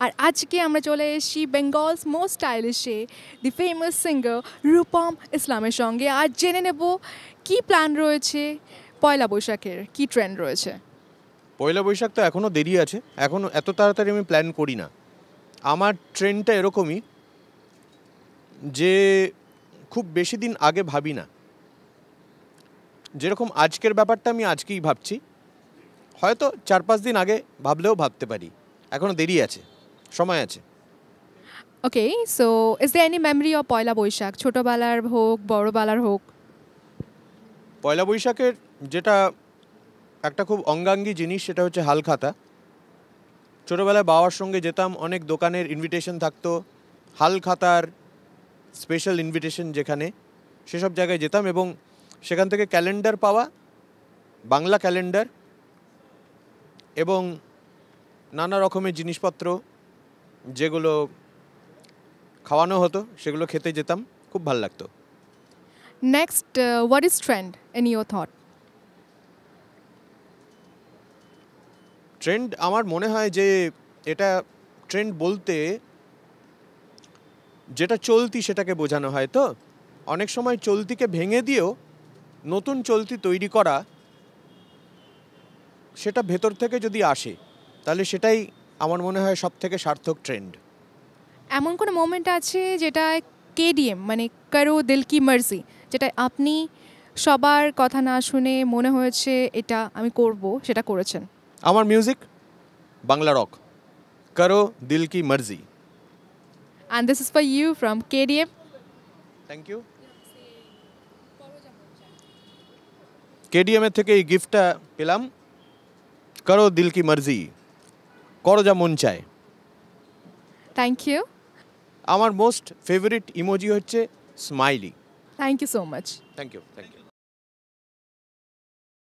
আর আজকে আমরা চলে এসেছি বেঙ্গলস মোস্ট স্টাইলিশে দি ফেমাস সিঙ্গার রূপম ইসলামের সঙ্গে। আর জেনে নেব কি প্ল্যান রয়েছে, পয়লা বৈশাখের কি ট্রেন্ড রয়েছে। পয়লা বৈশাখ তো এখনও দেরি আছে, এখনও এত তাড়াতাড়ি আমি প্ল্যান করি না। আমার ট্রেন্ডটা এরকমই যে খুব বেশি দিন আগে ভাবি না। যেরকম আজকের ব্যাপারটা আমি আজকেই ভাবছি, হয়তো 4-5 দিন আগে ভাবলেও ভাবতে পারি। এখনও দেরি আছে, সময় আছে। Okay, so is there any memory of Poila Baishakh, ছোটোবেলার হোক বড়োবেলার হোক? পয়লা বৈশাখের যেটা একটা খুব অঙ্গাঙ্গী জিনিস সেটা হচ্ছে হালখাতা। ছোটোবেলায় বাবার সঙ্গে যেতাম, অনেক দোকানের ইনভিটেশন থাকতো, হালখাতার স্পেশাল ইনভিটেশন যেখানে, সেসব জায়গায় যেতাম এবং সেখান থেকে ক্যালেন্ডার পাওয়া, বাংলা ক্যালেন্ডার এবং নানা রকমের জিনিসপত্র যেগুলো খাওয়ানো হতো সেগুলো খেতে যেতাম, খুব ভালো লাগতো। Next, what is trend in your thought? Trend আমার মনে হয় যে এটা ট্রেন্ড বলতে যেটা চলতি সেটাকে বোঝানো হয়। তো অনেক সময় চলতিকে ভেঙে দিয়েও নতুন চলতি তৈরি করা, সেটা ভেতর থেকে যদি আসে তাহলে সেটাই আমার মনে হয় সব থেকে সার্থক ট্রেন্ড। এমন কোনো মোমেন্ট আছে যেটা কেডিএম মানে করো দিল কি মার্জি, যেটা আপনি সবার কথা না শুনে মনে হয়েছে এটা আমি করব, সেটা করেছেন? আমার মিউজিক বাংলা রক, করো দিল কি মর্জি। And this is for you from KDM. Thank you. KDM এর থেকে এই গিফটটা পেলাম, করো দিল কি মর্জি, করো যা মন চায়। Thank you. আমার মোস্ট ফেভারিট ইমোজি হচ্ছে smiley. Thank you so much. Thank you, thank you.